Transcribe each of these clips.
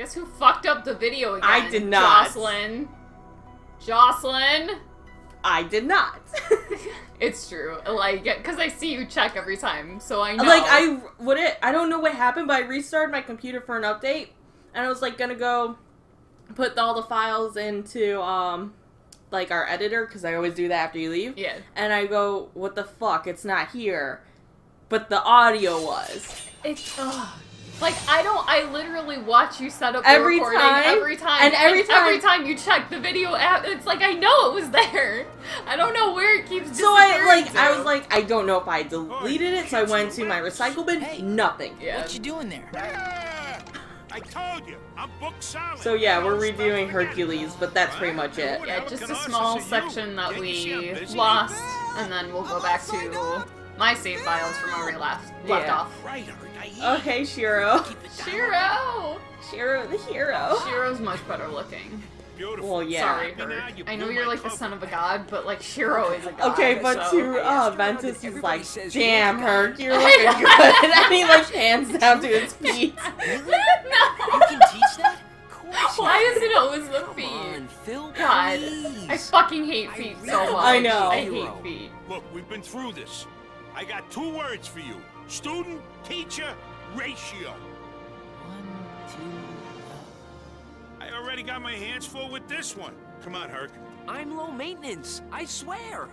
Guess who fucked up the video again? I did not. Jocelyn! I did not. It's true. Like, because I see you check every time, so I know. Like, I don't know what happened, but I restarted my computer for an update, and I was, like, gonna go put all the files into, like, our editor, because I always do that after you leave. Yeah. And I go, what the fuck? It's not here. But the audio was. It's, like, I literally watch you set up the every recording time, every time. and every time you check the video app, it's like, I know it was there. I don't know where it keeps disappearing. So I was like, I don't know if I deleted it, so I went to my recycle bin, nothing. Yeah. What you doing there? I told you, I'm book solid. So yeah, we're redoing Hercules, but that's pretty much it. Yeah, just a small section that we lost, and then we'll go back to my save files from where we left off. Okay, Shiro. Shiro The hero. Shiro's much better looking. Well, yeah. Sorry, Herc. I know you're like the son of a god, but like Shiro is a god. Okay, but so. Ventus is like, damn, Herc, you're looking good. And he like hands down to his feet. No. You can teach that? Why is it always the feet? On, Phil, God, please. I fucking hate feet so much. I know. I hate feet. Look, we've been through this. I got 2 words for you. Student, teacher, ratio. 1, 2. I already got my hands full with this one. Come on, Herc. I'm low maintenance, I swear.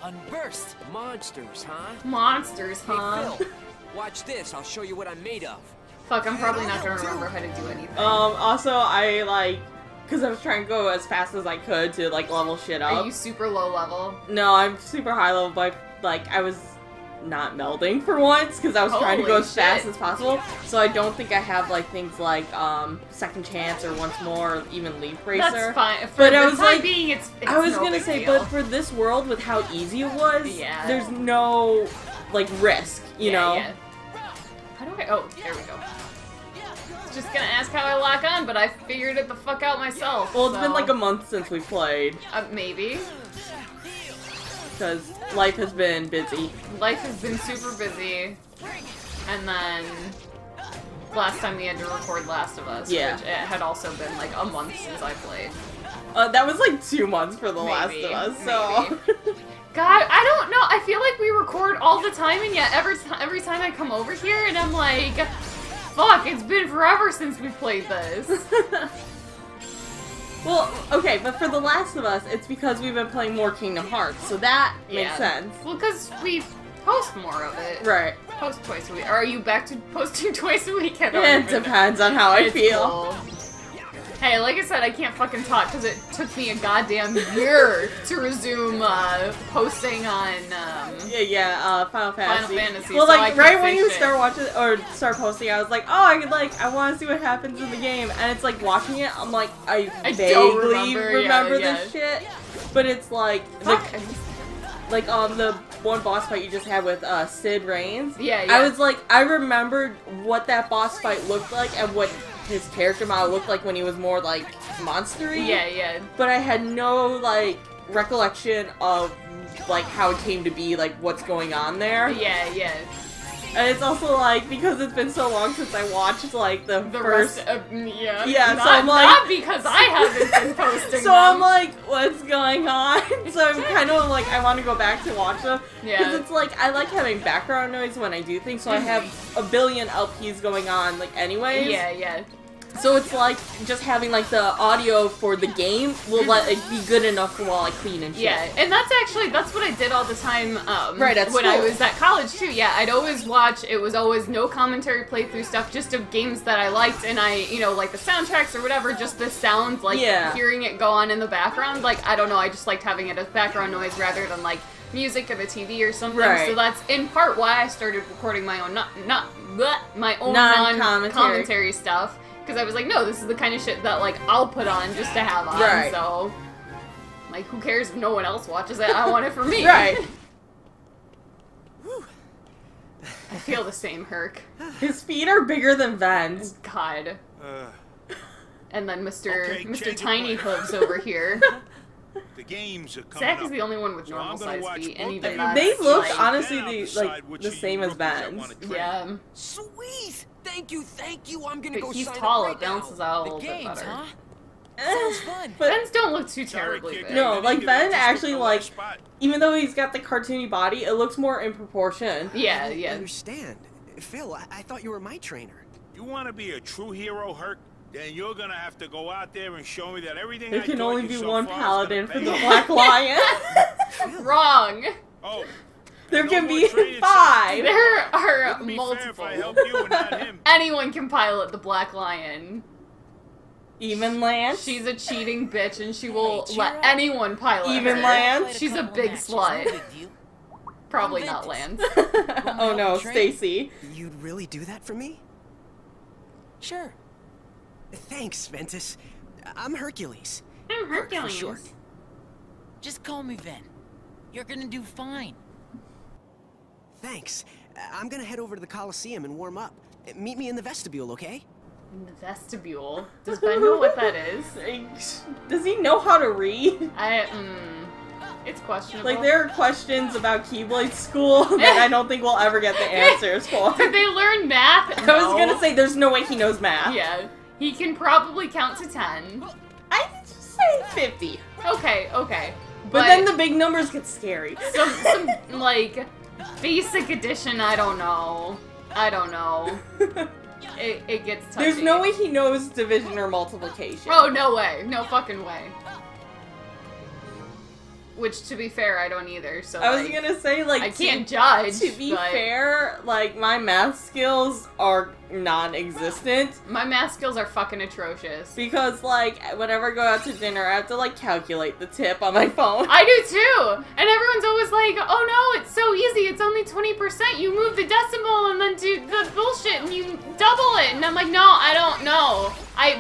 Unburst. Monsters, huh? Monsters, huh? Hey, Phil, watch this. I'll show you what I'm made of. Fuck, I'm probably not gonna remember how to do anything. Also, I like, because I was trying to go as fast as I could to like level shit up. Are you super low level? No, I'm super high level, but like I was not melding for once because I was trying to go as fast as possible. So I don't think I have like things like second chance or once more, or even leaf racer. That's fine. For But the I was time like, being, it's I was no gonna big say, deal. but for this world with how easy it was, Yeah. there's no like risk, you know. Yeah. How do I? Oh, there we go. Just gonna ask how I lock on, but I figured it the fuck out myself. Well, it's so. been like a month since we played maybe. because life has been busy. Life has been super busy, and then last time we had to record Last of Us, Yeah. which it had also been like a month since I played. That was like 2 months for The Last Maybe, of Us, so. God, I don't know. I feel like we record all the time, and yet every time I come over here, and I'm like, fuck, it's been forever since we played this. Well, okay, but for The Last of Us, it's because we've been playing more Kingdom Hearts, so that makes sense. Well, because we post more of it. Right. Post twice a week. Are you back to posting twice a week? I don't It even know. depends on how I It's feel. cool. Hey, like I said, I can't fucking talk because it took me a goddamn year to resume posting on Final Fantasy. so Well, I like can right say when you shit. start watching or start posting, I was like, oh, I want to see what happens in the game, and it's like watching it, I'm like, I don't vaguely remember, yeah. this shit, but it's like the one boss fight you just had with Sid Reigns. Yeah. I was like, I remembered what that boss fight looked like and what his character model looked like when he was more like monstery. Yeah. But I had no like recollection of like how it came to be, like what's going on there. Yeah. And it's also like because it's been so long since I watched like the first. Rest of, yeah. Yeah, Not, so I'm like- not because I haven't been posting. So I'm like, what's going on? So I'm kind of like, I want to go back to watch them. Because Yeah. it's like, I like having background noise when I do things, so I have a billion LPs going on, like, anyways. Yeah. So it's like, just having, like, the audio for the game will let it be good enough for while I clean and shit. Yeah, and that's what I did all the time Right, at when I school. was at college too. Yeah, I'd always watch, it was always no commentary playthrough stuff, just of games that I liked, and I, like the soundtracks or whatever, just the sounds, like hearing it go on in the background, like, I don't know, I just liked having it as background noise rather than like music of the TV or something. Right. So that's in part why I started recording my own non-commentary Non-commentary stuff. Because I was like, no, this is the kind of shit that, like, I'll put on just to have on, Right. so... Like, who cares if no one else watches it? I want it for me. Right. I feel the same, Herc. His feet are bigger than Ven's. God. And then Okay, Mr. change it, Tiny but- Hooves over here. The games are coming Zach up. is the only one with So normal I'm gonna size watch feet, both and even of that's They look like, honestly Then I'll the decide which the of you same as rookies I Ben's. wanna train. yeah. Sweet! Thank you. I'm gonna But go he's sign tall, up it right balances now. out a The little bit games, better. huh? Sounds fun. But Ben's don't look too Sorry, terribly kid, big. No, you like, think Ben just took actually, the like- last spot. even though he's got the cartoony body, it looks more in proportion. Yeah, I don't yeah. understand. Phil, I thought you were my trainer. You want to be a true hero, Herc? Then you're gonna have to go out there and show me that everything There I can taught only you be so one far is paladin gonna for pay the off. Black Lion. Wrong. Oh, There no can more be training 5. There are wouldn't be fair if multiple. I help you and not him. Anyone can pilot the Black Lion. Even Lance. She's a cheating bitch, and she will Hey, cheer let up. anyone pilot Even her. Lance? Played a She's a couple big matches, slut. no big deal. Probably I'm not Ventus. Lance. Oh no, Train? Stacy. You'd really do that for me? Sure. Thanks, Ventus. I'm Hercules. I'm Herc for Hercules. short. Just call me Ven. You're gonna do fine. Thanks. I'm gonna head over to the Coliseum and warm up. Meet me in the vestibule, okay? In the vestibule. Does Ben know what that is? Does he know how to read? It's questionable. Like, there are questions about Keyblade School that I don't think we'll ever get the answers for. Did they learn math? I was gonna say, there's no way he knows math. Yeah. He can probably count to 10. I'd say 50. Okay. But then the big numbers get scary. some like basic addition, I don't know. It gets touchy. There's no way he knows division or multiplication. Oh, no way. No fucking way. Which, to be fair, I don't either, so I was like, gonna say, like, I can't judge, To be but fair, like, my math skills are non-existent. my math skills are fucking atrocious. Because, like, whenever I go out to dinner, I have to, like, calculate the tip on my phone. I do too! And everyone's always like, oh no, it's so easy, it's only 20%. You move the decimal and then do the bullshit and you double it. And I'm like, no, I don't know.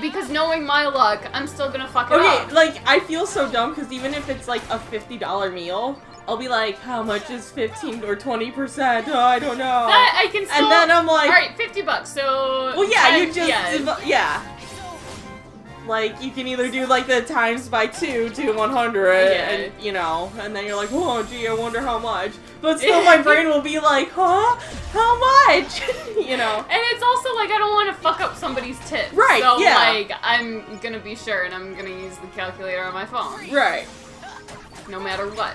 Because knowing my luck, I'm still gonna fuck it up. Okay, like, I feel so dumb because even if it's, like, a $50 meal, I'll be like, how much is 15 or 20%? Oh, I don't know. That I can still... And then I'm like... Alright, $50, so... Well, yeah, you just... Yeah. Yeah. Like, you can either do, like, the times by 2 to 100, Yeah. and, you know, and then you're like, oh, gee, I wonder how much. But still, my brain will be like, huh? How much? You know? And it's also like, I don't want to fuck up somebody's tip. Right, so, yeah. like, I'm gonna be sure, and I'm gonna use the calculator on my phone. Right. No matter what.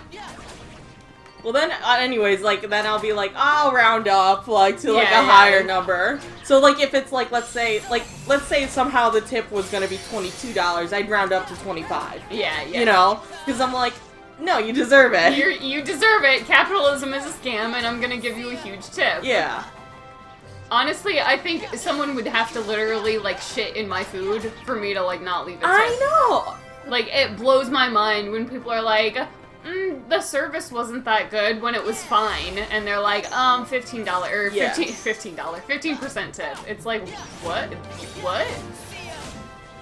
Well, then, anyways, like, then I'll be like, I'll round up, like, to, like, Yeah, a yeah. higher number. So, like, if it's, like, let's say somehow the tip was gonna be $22, I'd round up to 25. Yeah. You know? Because I'm like, no, you deserve it. You deserve it. Capitalism is a scam, and I'm gonna give you a huge tip. Yeah. Honestly, I think someone would have to literally, like, shit in my food for me to, like, not leave a tip. I know! Like, it blows my mind when people are like, the service wasn't that good when it was fine. And they're like, $15, or Yeah. $15, 15% tip. It's like, what? What?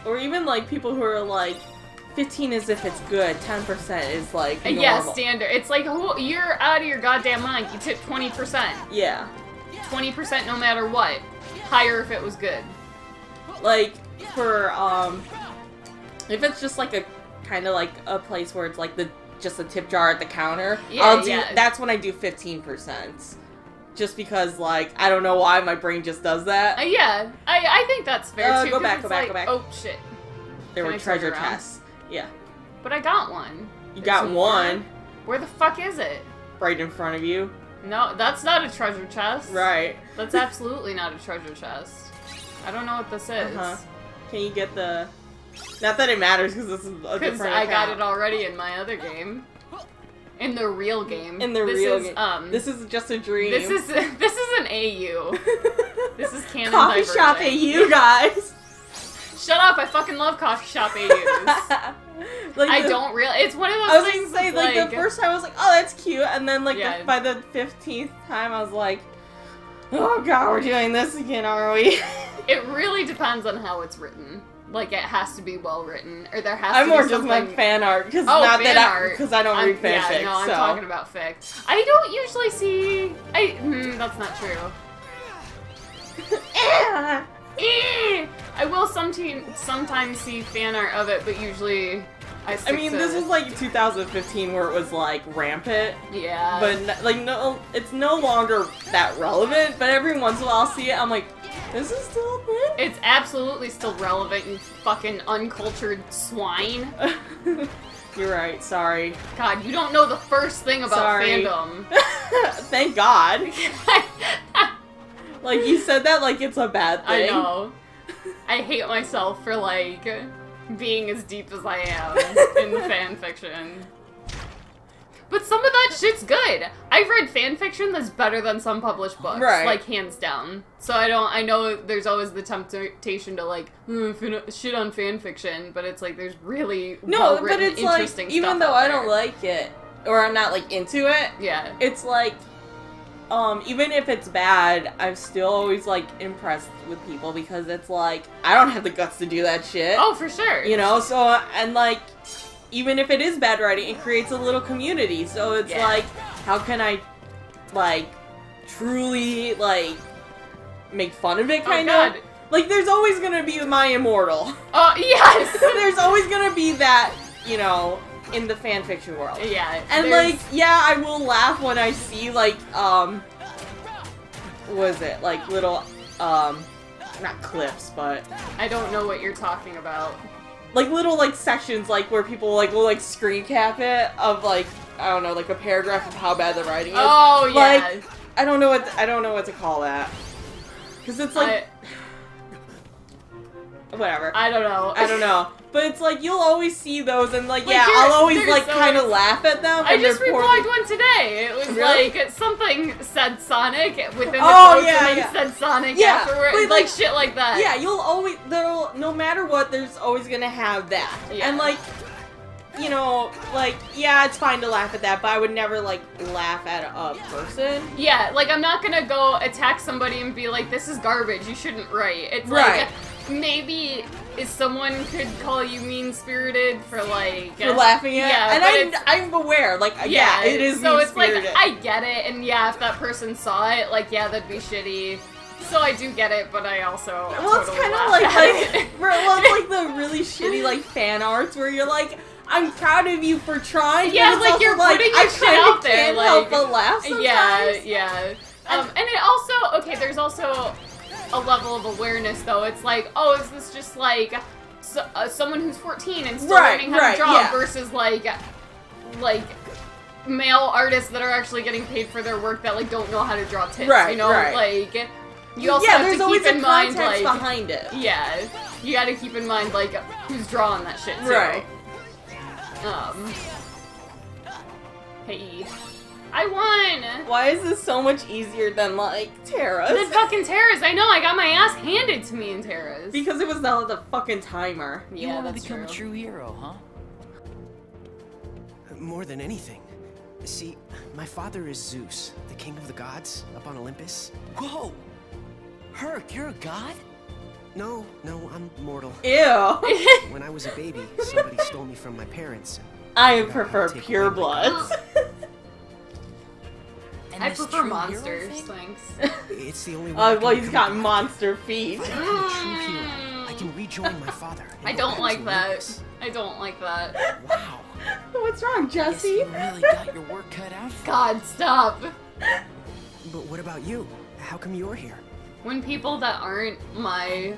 Or even, like, people who are like, 15 is if it's good, 10% is, like, normal. Yeah, standard. It's like, you're out of your goddamn mind. You tip 20%. Yeah. 20% no matter what. Higher if it was good. Like, for, if it's just, like, a kind of, like, a place where it's, like, just a tip jar at the counter, Yeah, that's when I do 15%. Just because, like, I don't know why my brain just does that. Yeah, I think that's fair too. Go 'cause back, it's go back, like, go back. Oh, shit. There Can were I turn it treasure around? chests. Yeah. But I got one. You There's got more. one Where the fuck is it? right in front of you. No, that's not a treasure chest. Right. That's absolutely not a treasure chest. I don't know what this is. Uh-huh. Can you get the... Not that it matters, because this is a Because different I got account. it already in my other game. In the real game. In the this real is, game. This is just a dream. This is an AU. This is canon Coffee divergent. shop AU, guys! Shut up! I fucking love coffee shop AUs. Like I the- don't really. It's one of those I was things. gonna say, like, the first time I was like, oh, that's cute, and then, like, Yeah. by the 15th time, I was like, oh god, we're doing this again, are we? It really depends on how it's written. Like, it has to be well written, or there has I'm to more be just something. like fan art, because Oh, not fan that art. because I don't read fanfic. Yeah, no, I'm so. talking about fic. I don't usually see. That's not true. I will sometimes see fan art of it, but usually I mean, this was like 2015 where it was like rampant. Yeah. But like no, it's no longer that relevant. But every once in a while, I'll see it. I'm like, this is still a thing. It's absolutely still relevant. You fucking uncultured swine. You're right. Sorry. God, you don't know the first thing about fandom. Thank God. Like you said that like it's a bad thing. I know. I hate myself for like being as deep as I am in fan fiction. But some of that shit's good. I've read fan fiction that's better than some published books, like hands down. So I know there's always the temptation to like shit on fan fiction, but it's like there's really well-written, interesting like, stuff even though out I there. don't like it or I'm not like into it, yeah, it's like even if it's bad, I'm still always like impressed with people because it's like I don't have the guts to do that shit. Oh, for sure. You know, so and like even if it is bad writing, it creates a little community. So it's like, how can I, like, truly, like, make fun of it, kind of? Like, there's always gonna be my immortal. Oh, yes! There's always gonna be that, you know, in the fanfiction world. Yeah. And, like, yeah, I will laugh when I see, like, what is it? Like, little, not clips, but... I don't know what you're talking about. Like little like sections like where people like will like screen cap it of like I don't know like a paragraph of how bad the writing is. Oh yeah. Like I don't know what to call that. Cuz it's like whatever. I don't know. But it's like you'll always see those and like yeah, here, I'll always like kind of laugh at them. I just reblogged one today. It was really? like something said Sonic within the quotes and then said Sonic afterward. Like shit like that. Yeah, you'll always no matter what, there's always gonna have that. Yeah. And like you know, like, yeah, it's fine to laugh at that, but I would never, like, laugh at a person. Yeah, like, I'm not gonna go attack somebody and be like, this is garbage, you shouldn't write. It's like, maybe if someone could call you mean-spirited for, like... For laughing at it? Yeah, and I'm aware, like, yeah, it is so it's like, mean-spirited. I get it, and yeah, if that person saw it, like, yeah, that'd be shitty. So I do get it, but I also well, it's kind of like the really shitty, like, fan arts where you're like... I'm proud of you for trying. Yeah, like you're putting your shit out there. Can't like, help but laugh sometimes. Yeah. And it also there's also a level of awareness though. It's like, oh, is this just like someone who's 14 and still learning how to draw versus like male artists that are actually getting paid for their work that like don't know how to draw tits. You know, like you also have to keep in mind like behind it. Yeah, you got to keep in mind like who's drawing that shit too. Right. Hey, I won! Why is this so much easier than, like, Terra's? Than fucking Terra's, I know, I got my ass handed to me in Terra's. Because it was the fucking timer. Yeah, you want to become a true hero, huh? More than anything. See, my father is Zeus, the king of the gods, up on Olympus. Whoa! Herc, you're a god? No, I'm mortal. Ew. When I was a baby, somebody stole me from my parents. I prefer purebloods. I prefer monsters, thanks. It's the only way. Well, he's got monster feet. If I become a true hero, I can rejoin my father. I don't like that. I don't like that. Wow. What's wrong, Jesse? You really got your work cut out for you. God, stop. But what about you? How come you're here? When people that aren't my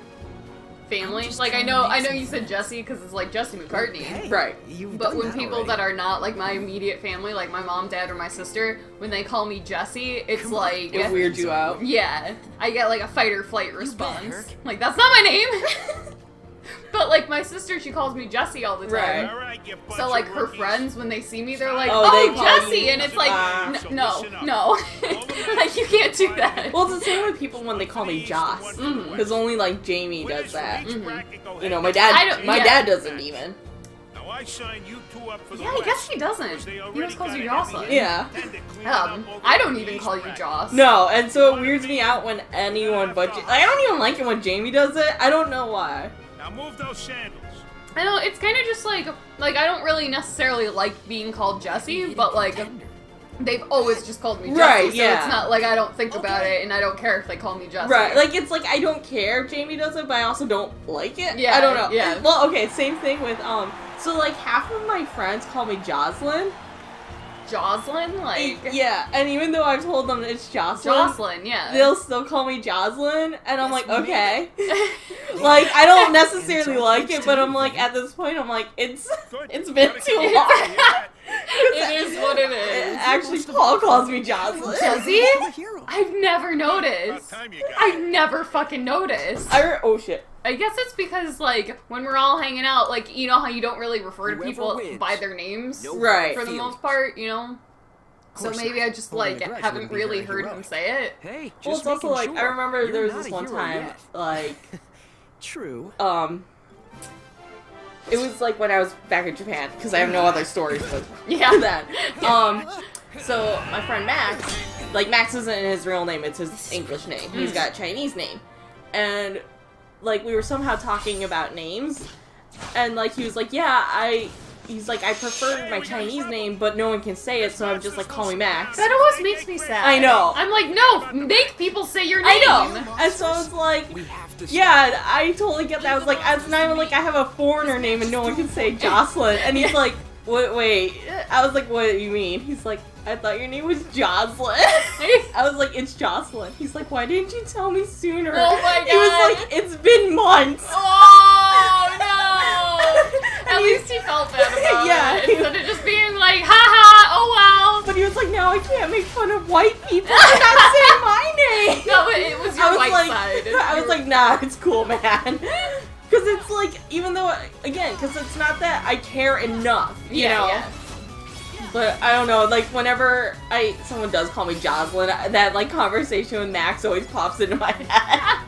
family, like I know you said Jesse because it's like Jesse McCartney, hey, right? But when people that are not like my immediate family, like my mom, dad, or my sister, when they call me Jesse, it's like it weirds you out. Yeah, I get like a fight or flight response. Like that's not my name. But like my sister, she calls me Jessie all the time. Right. So like her friends, when they see me, they're like, Oh, "Oh, they call Jessie," you- and it's like, no, Listen like you can't do that. Well, it's the same with people when they call me Joss, because only like Jamie does that. You know, my dad doesn't even. Now I sign you two up for the Yeah, I guess he doesn't. He just calls you Jocelyn. Yeah. I don't even call you Joss. No, and so it weirds me out when anyone but I don't even like it when Jamie does it. I don't know why. Now move those sandals. I know, it's kind of just like I don't really necessarily like being called Jessie, but like they've always just called me Jessie. Right, so yeah. it's not like I don't think about it, and I don't care if they call me Jessie. Right, like, it's like, I don't care if Jamie does it, but I also don't like it. Yeah, I don't know. yeah. Well, okay, same thing with, so, like, half of my friends call me Jocelyn. Jocelyn? Like... Yeah, and even though I've told them it's Jocelyn... Jocelyn, yeah. They'll still call me Jocelyn, and I'm like, okay. Like, I don't necessarily like it, but I'm like, at this point, I'm like, it's been too long. It is what it is. Actually, Paul calls me Jocelyn. Does he? I'm a hero. I've never noticed. I've never fucking noticed. Oh shit. I guess it's because, like, when we're all hanging out, like, you know how you don't really refer to Whoever people wins. by their names? Right. For the most part, you know? So course maybe not. I just, Holding like, a grudge haven't wouldn't be really very heard him heroic. say it. Hey, Well, just it's also making like, I sure. remember You're there was not this a one hero time, yet. like, True. it was like when I was back in Japan, because I have no other stories but Yeah. that. So my friend Max, like, Max isn't his real name, it's his English name. He's got a Chinese name. And, like, we were somehow talking about names, and, like, he was like, he's like, I prefer my Chinese name, but no one can say it, so I'm just like, call me Max. That always makes me sad. I know. I'm like, no, make people say your name. I know! And so I was like, yeah, I totally get that. I was like, it's not even like I have a foreigner name and no one can say Jocelyn. And he's like, wait. I was like, what do you mean? He's like, I thought your name was Jocelyn. I was like, it's Jocelyn. He's like, why didn't you tell me sooner? Oh my god. He was like, it's been months. Oh no! At least he felt bad about Yeah. it. Instead of just being like, haha, oh well. But he was like, now I can't make fun of white people for not saying my name. No, but it was your white like, side. I was like, nah, it's cool, man. Because it's like, even though, again, because it's not that I care enough, you know? Yeah. But I don't know, like, whenever someone does call me Jocelyn, that, like, conversation with Max always pops into my head.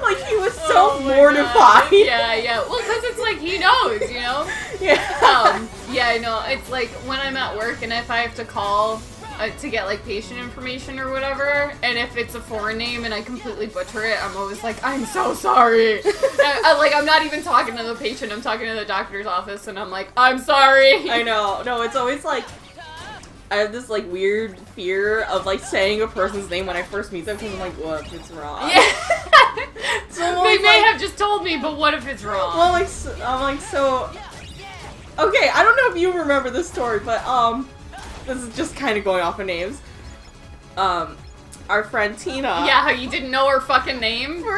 Like, he was so my mortified. God. Yeah. Well, because it's like, he knows, you know? Yeah. Yeah, no, it's like, when I'm at work and if I have to call to get, like, patient information or whatever, and if it's a foreign name and I completely butcher it, I'm always like, I'm so sorry. I'm not even talking to the patient, I'm talking to the doctor's office, and I'm like, I'm sorry. I know. No, it's always like, I have this, like, weird fear of, like, saying a person's name when I first meet them, because I'm like, what if it's wrong? Yeah. So They may have just told me, but what if it's wrong? Well, I'm like, so... Okay, I don't know if you remember this story, but, this is just kind of going off of names. Our friend Tina... Yeah, how you didn't know her fucking name? For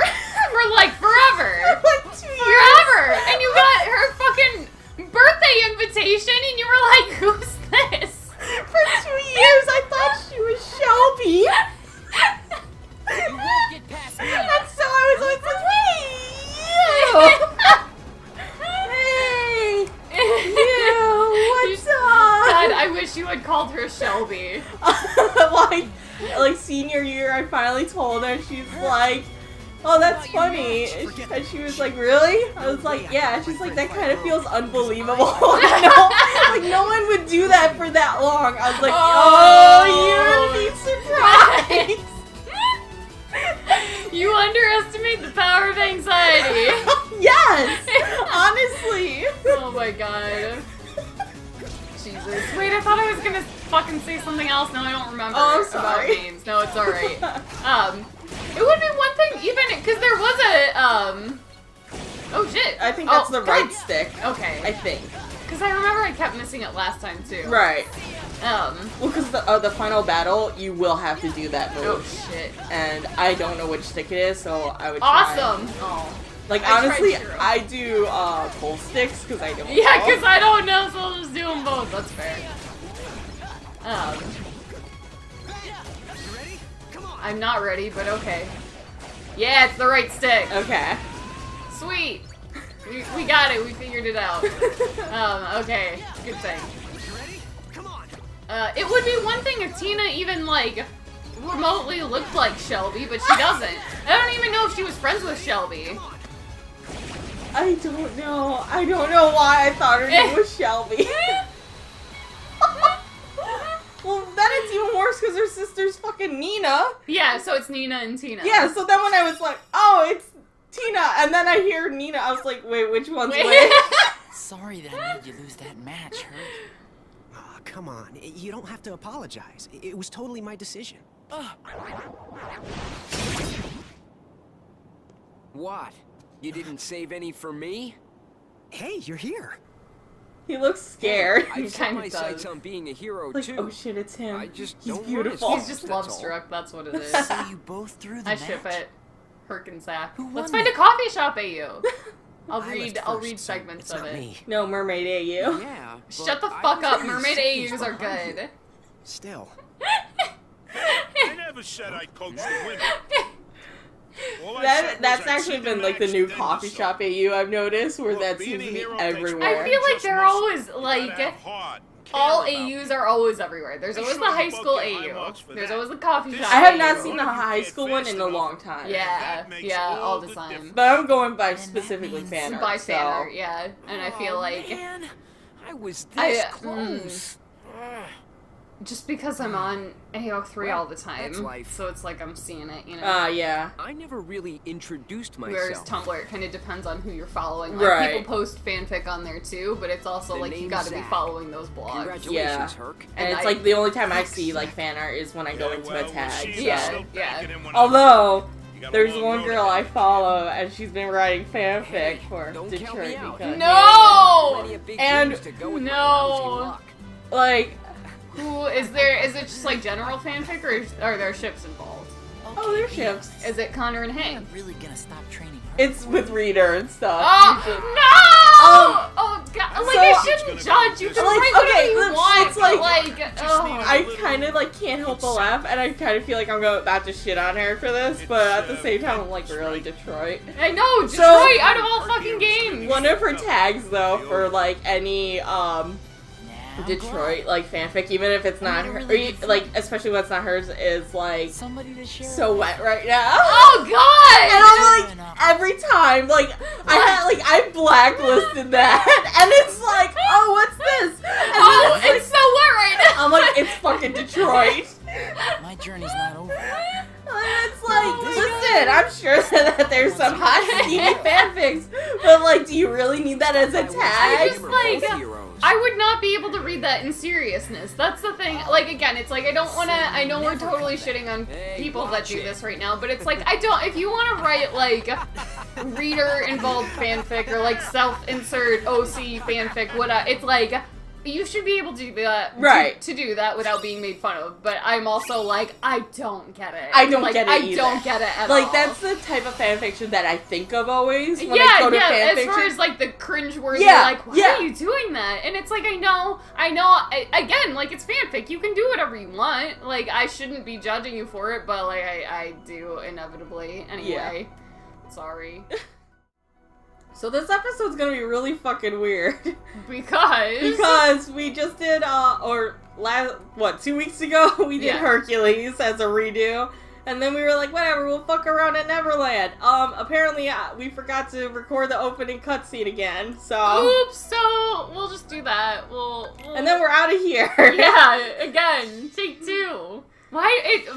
like, forever. like 2 years. Forever. And you got her fucking birthday invitation, and you were like, who's this? For 2 years, I thought she was Shelby. You won't get past me. And so I was like, hey, you, what's up? God, I wish you had called her Shelby. like senior year, I finally told her. She's like, oh, that's funny. And she was like, really? I was like, yeah. She's like, that kind of feels unbelievable. Like, no one would do that for that long. I was like, oh, you're gonna be surprised. You underestimate the power of anxiety. Yes! Honestly! Oh my god. Jesus. Wait, I thought I was gonna fucking say something else. No, I don't remember Oh, I'm sorry. about names. No, it's alright. It would be one thing, even, because there was a, oh shit. I think that's the right God. stick. Okay. I think. Because I remember I kept missing it last time, too. Right. Well, because the final battle, you will have to do that move. Oh shit. And I don't know which stick it is, so I would try. Awesome! Oh. Like, I honestly, tried zero. I do, both sticks, because I don't Yeah, know. because I don't know, so I'll just do them both. That's fair. I'm not ready, but okay. Yeah, it's the right stick. Okay. Sweet. We got it. We figured it out. Okay. Good thing. It would be one thing if Tina even, like, remotely looked like Shelby, but she doesn't. I don't even know if she was friends with Shelby. I don't know. I don't know why I thought her name was Shelby. Well, then it's even worse because her sister's fucking Nina. Yeah, so it's Nina and Tina. Yeah, so then when I was like, oh, it's Tina, and then I hear Nina, I was like, wait, which one's which? Sorry that I made you lose that match, Herc. Aw, come on. You don't have to apologize. It was totally my decision. What? You didn't save any for me? Hey, you're here. He looks scared. I've set kinda my does. sights on being a hero Like, too. oh shit, it's him. I just He's don't beautiful. want He's his just fault, love that's all. struck. That's what it is. So you both threw the I match? ship it. Herkensack. Who won Let's find a that? coffee shop AU. I'll I read. left I'll first, read so segments it's of not it. me. No, Mermaid AU. Yeah. Shut the but I fuck was up. pretty Mermaid seconds AUs are behind good. Still. I never said I coached the women. All I said was That's I actually treat been them like the new accidentally, coffee so- shop AU I've noticed, where Look, that being seems a to be hero takes everywhere. I feel like just they're muscle. always You like gotta have heart, care all about AUs people. are always everywhere. There's always the sure high you school both get high AU. marks for There's that. always the coffee This shop. I have AU. not seen the You high get school one fast in a enough. long time. Yeah, That makes yeah, all all the the time. difference. But I'm going by that specifically means- fan art. By so. fan art, yeah. And I feel Oh, like man, I was I, this close. just because I'm on AO3 all the time, that's life. so it's like I'm seeing it, you know. Yeah. I never really introduced Whereas myself. Tumblr, it kind of depends on who you're following. Like, Right. people post fanfic on there too, but it's also The like you name's gotta be Zach. following those blogs. Congratulations, Yeah. Herc. And And it's I- like the only time I see like fan art is when I go Yeah, into well, a we'll tag. see. So. Yeah, Still yeah. backing him when Although You got a there's long one road girl ahead. I follow and she's been writing fanfic Hey, for don't count Detroit me out. because No! Plenty of big And- dreams to go with my No. lousy luck. like Who is there? Is it just like general fanfic, or are there ships involved? oh they're ships. Is it Connor and I'm Hank? really gonna stop training her. It's with Reader and stuff. Oh Usually. no! Oh god! Like so- I shouldn't judge. You can Like, write whatever okay, you it's want. like- Like, oh. I kind of like can't help but laugh, and I kind of feel like I'm about to shit on her for this, but at the same time, I'm like, really, Detroit. I know Detroit So- out of all fucking games. One of her tags, though, for like any Now I'm Detroit like fanfic, even if it's not made a her, really good like friend. especially when it's not hers, is like somebody to share. so wet right now. Oh god! And I'm like, every time, like, I blacklisted that, and it's like, oh, what's this? And Oh, then it's so wet right now. I'm like, it's fucking Detroit. My journey's not over. And it's like, Oh my listen, I'm sure that there's some hot steamy fanfics, but like, do you really need that as a I tag? just we're like- both heroes. I would not be able to read that in seriousness. That's the thing. Like, again, it's like I don't want to. I know we're totally shitting on Hey, people that watch do it. this right now, but it's like I don't. If you want to write like reader-involved fanfic or like self-insert OC fanfic, it's like you should be able to do that, Right. To do that without being made fun of. But I'm also like, I don't get it. I don't like, get it I either. don't get it at all. Like, that's the type of fanfiction that I think of always when yeah, I go to yeah. fanfiction. As far as like the cringe-worthy, Yeah, like, why yeah. are you doing that? And it's like, I know. Again, like it's fanfic. You can do whatever you want. Like I shouldn't be judging you for it, but like I do inevitably anyway. Sorry, So this episode's gonna be really fucking weird. because We just did, 2 weeks ago, we did Yeah. Hercules as a redo. And then we were like, whatever, we'll fuck around at Neverland. Apparently, we forgot to record the opening cutscene again, so... oops. So we'll just do that. We'll And then we're out of here. yeah. Again, take two.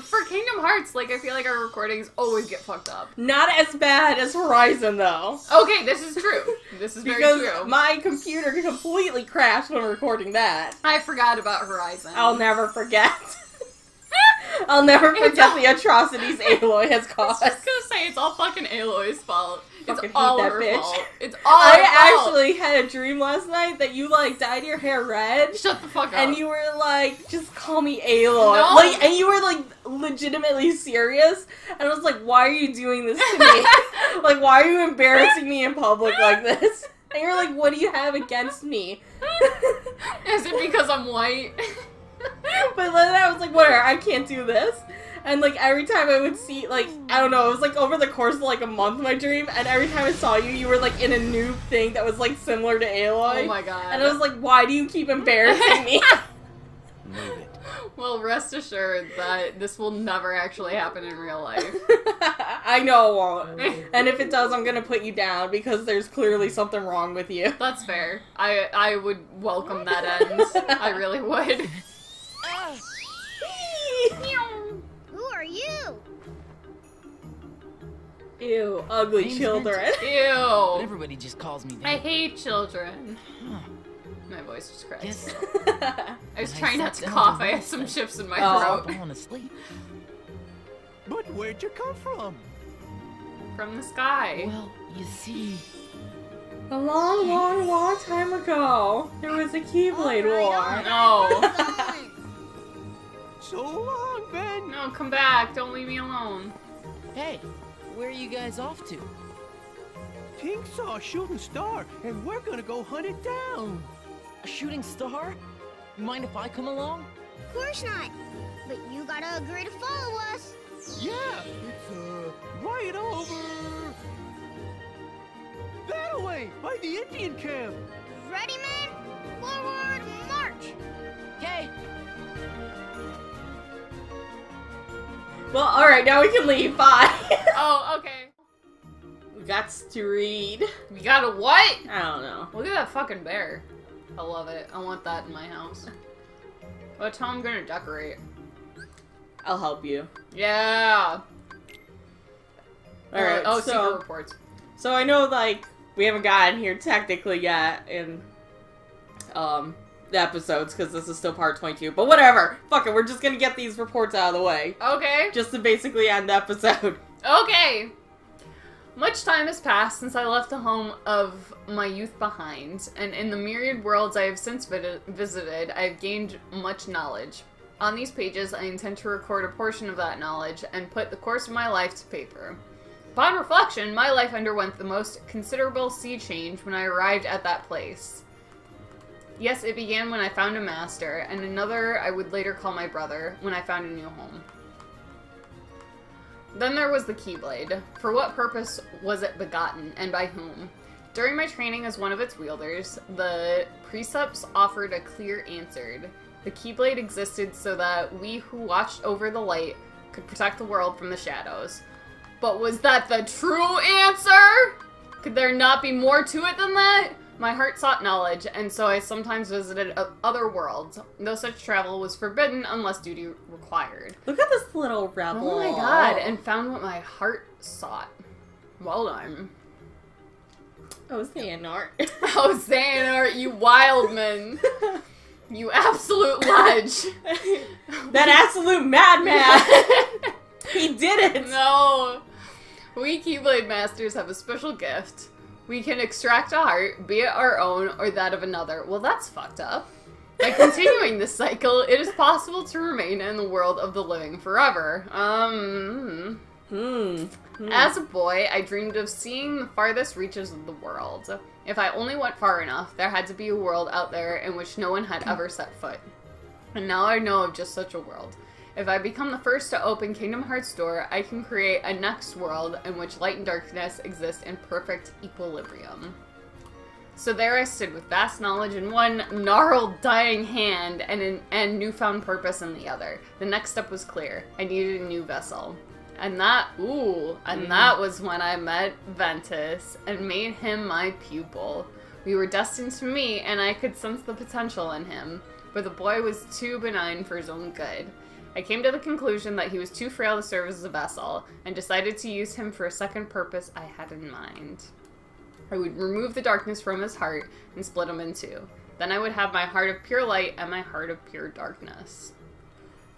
For Kingdom Hearts? Like I feel like our recordings always get fucked up. Not as bad as Horizon, though. Okay, this is true. This is very Because true. my computer completely crashed when recording that. I forgot about Horizon. I'll never forget. I'll never forget the atrocities Aloy has I caused. was just gonna say it's all fucking Aloy's fault. Fucking It's all hate that her bitch. fault. It's all her fault. I actually had a dream last night that you like dyed your hair red. Shut the fuck up. And you were like, just call me Aloy. No. Like, and you were like legitimately serious. And I was like, why are you doing this to me? Like, why are you embarrassing me in public like this? And you're like, what do you have against me? Is it because I'm white? But then I was like, whatever, I can't do this. And like every time I would see, like, I don't know, it was like over the course of like a month my dream, and every time I saw you, you were like in a new thing that was like similar to Aloy. Oh my god. And I was like, why do you keep embarrassing me? Move it. Well, rest assured that this will never actually happen in real life. I know it won't. And if it does, I'm gonna put you down because there's clearly something wrong with you. That's fair. I would welcome that end. I really would. Who are you? Ew, ugly Name's children. But Ew. everybody just calls me I that. hate children. My voice just cracked. Guess I was when I trying not sat to down cough. to I had rest, some I chips in my was throat. falling asleep. But where'd you come from? From the sky. Well, you see, A long, long, long time ago, there was a Keyblade War. No. So long, Ben. No, come back. Don't leave me alone. hey, where are you guys off to? Tink saw a shooting star, and we're gonna go hunt it down. A shooting star? Mind if I come along? Of course not. But you gotta agree to follow us. Yeah, it's right over that way, by the Indian camp. Ready, men? Forward, march! Okay. Well, alright, now we can leave. Bye. Oh, okay. We got to read. We got a what? I don't know. Look at that fucking bear. I love it. I want that in my house. That's how I'm gonna decorate. I'll help you. Yeah. Alright, Oh, secret so... reports. So I know, like, we haven't gotten here technically yet in, the episodes, because this is still part 22. But whatever! Fuck it, we're just gonna get these reports out of the way. Okay. Just to basically end the episode. Okay. Much time has passed since I left the home of my youth behind, and in the myriad worlds I have since visited, I have gained much knowledge. On these pages, I intend to record a portion of that knowledge and put the course of my life to paper. Upon reflection, my life underwent the most considerable sea change when I arrived at that place. Yes, it began when I found a master, and another I would later call my brother, when I found a new home. Then there was the Keyblade. For what purpose was it begotten, and by whom? During my training as one of its wielders, the precepts offered a clear answer. The Keyblade existed so that we who watched over the light could protect the world from the shadows. But was that the true answer? Could there not be more to it than that? My heart sought knowledge, and so I sometimes visited other worlds, though such travel was forbidden unless duty required. Look at this little rebel. Oh my god, and found what my heart sought. Well done. Oh, Xehanort. Oh, Xehanort, you wildman. You absolute ledge. That absolute madman. He did it. No. We Keyblade Masters have a special gift. We can extract a heart, be it our own or that of another. Well, that's fucked up. By continuing this cycle, it is possible to remain in the world of the living forever. As a boy, I dreamed of seeing the farthest reaches of the world. If I only went far enough, there had to be a world out there in which no one had ever set foot. And now I know of just such a world. If I become the first to open Kingdom Hearts' door, I can create a next world in which light and darkness exist in perfect equilibrium. So there I stood with vast knowledge in one gnarled, dying hand and newfound purpose in the other. The next step was clear. I needed a new vessel. And that was when I met Ventus and made him my pupil. We were destined to meet, and I could sense the potential in him, but the boy was too benign for his own good. I came to the conclusion that he was too frail to serve as a vessel, and decided to use him for a second purpose I had in mind. I would remove the darkness from his heart and split him in two. Then I would have my heart of pure light and my heart of pure darkness.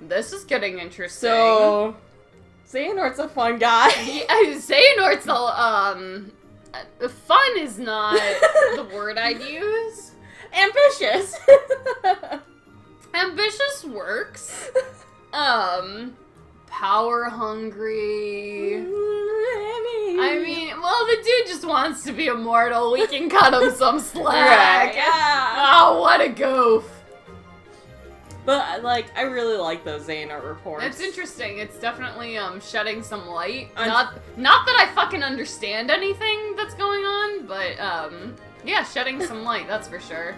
This is getting interesting. So, Xehanort's a fun guy. Xehanort's fun is not the word I'd use. Ambitious. Ambitious works. Power hungry. I mean, well, the dude just wants to be immortal. We can cut him some slack. Right, yeah. Oh, what a goof. But, like, I really like those Xehanort reports. It's interesting. It's definitely, shedding some light. Not that I fucking understand anything that's going on, but, yeah, shedding some light, that's for sure.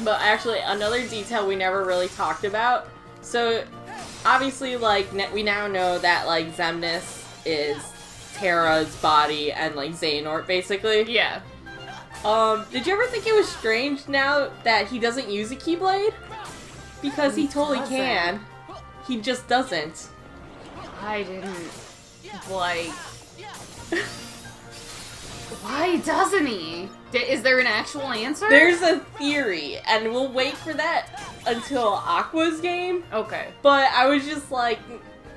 But actually, another detail we never really talked about. So, obviously, like, we now know that, like, Xemnas is Terra's body and, like, Xehanort, basically. Yeah. Did you ever think it was strange now that he doesn't use a Keyblade? Because he totally can. He just doesn't. I didn't, like... Why doesn't he? Is there an actual answer? There's a theory, and we'll wait for that until Aqua's game. Okay. But I was just like,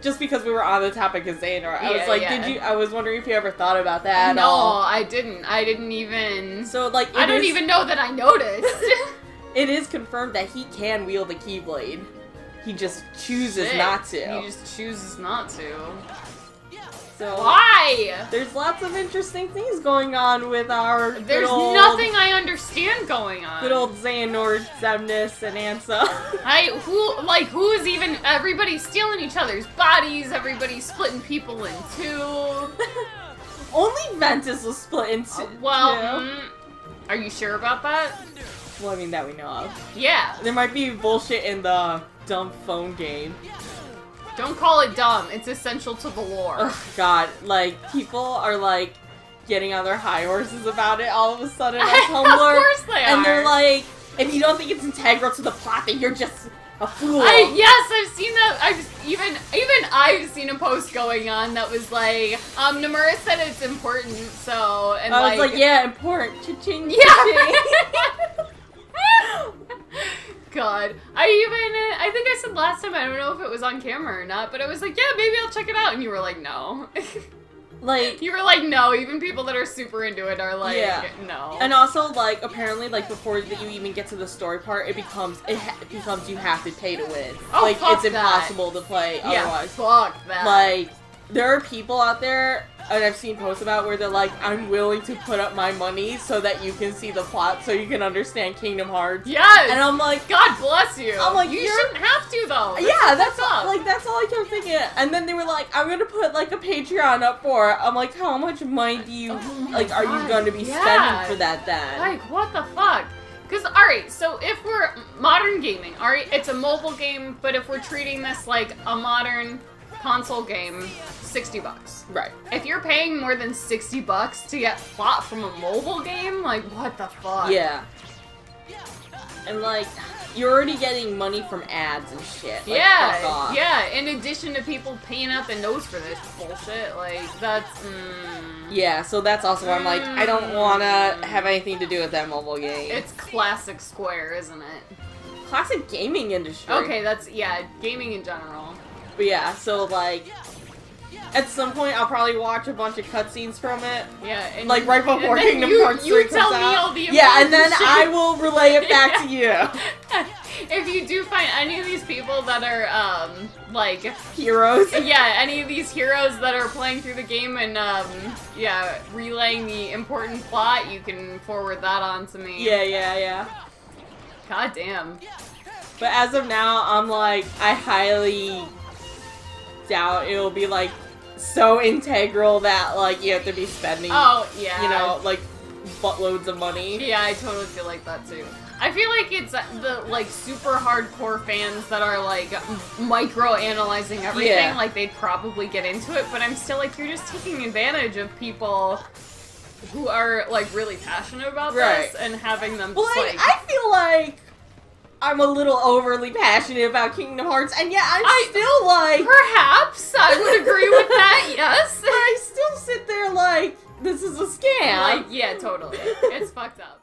just because we were on the topic of Xehanort, I was like, I was wondering if you ever thought about that at all. No, I didn't. I didn't even... So, like, I don't even know that I noticed. It is confirmed that he can wield the Keyblade. He just chooses not to. He just chooses not to. So, why? There's lots of interesting things going on with our There's nothing I understand going on. Good old Xehanort, Xemnas, and Ansa. Who is even... Everybody's stealing each other's bodies, everybody's splitting people in two. Only Ventus was split in two. Are you sure about that? Well, I mean, that we know of. Yeah. There might be bullshit in the dumb phone game. Don't call it dumb. It's essential to the lore. Oh, God. Like, people are, like, getting on their high horses about it all of a sudden on Tumblr. Of course they are. And they're like, if you don't think it's integral to the plot, then you're just a fool. Yes, I've seen that. I've seen a post going on that was like, Nomura said it's important, so... And I was like, yeah, important. Cha-ching, yeah. cha-ching. God. I think I said last time, I don't know if it was on camera or not, but I was like, yeah, maybe I'll check it out, and you were like, no. Like, you were like, no, even people that are super into it are like, no. And also, like, apparently, like, before you even get to the story part, it becomes you have to pay to win. Oh, like, fuck it's impossible to play otherwise. Fuck that. Like, there are people out there, and I've seen posts about where they're like, I'm willing to put up my money so that you can see the plot, so you can understand Kingdom Hearts. Yes! And I'm like, God bless you. I'm like, you shouldn't have to, though. That's all I kept thinking. And then they were like, I'm gonna put, like, a Patreon up for it. I'm like, how much money do you, are you going to be spending for that then? Like, what the fuck? Because, alright, so if we're modern gaming, alright, it's a mobile game, but if we're treating this like a modern console game, $60. Right. If you're paying more than $60 to get plot from a mobile game, like, what the fuck? Yeah. And, like, you're already getting money from ads and shit. Like, fuck off. Yeah, in addition to people paying out the nose for this bullshit, like, that's, Yeah, so that's also why I'm like, I don't want to have anything to do with that mobile game. It's classic Square, isn't it? Classic gaming industry. Okay, gaming in general. But yeah, so, like, at some point I'll probably watch a bunch of cutscenes from it. Yeah, and like right before Kingdom Hearts 3 you comes tell out. me all the Yeah, and then shit. I will relay it back to you. If you do find any of these people that are, like... Heroes? Yeah, any of these heroes that are playing through the game and, relaying the important plot, you can forward that on to me. Yeah. God damn. But as of now, I'm like, I highly doubt it'll be, like, so integral that, like, you have to be spending, you know, like, buttloads of money. Yeah, I totally feel like that, too. I feel like it's the, like, super hardcore fans that are, like, micro-analyzing everything. Yeah. Like, they'd probably get into it, but I'm still like, you're just taking advantage of people who are, like, really passionate about this and having them just, like, I feel like I'm a little overly passionate about Kingdom Hearts, and yet I'm still like... Perhaps, I would agree with that, yes. But I still sit there like, this is a scam. Like, yeah, totally. It's fucked up.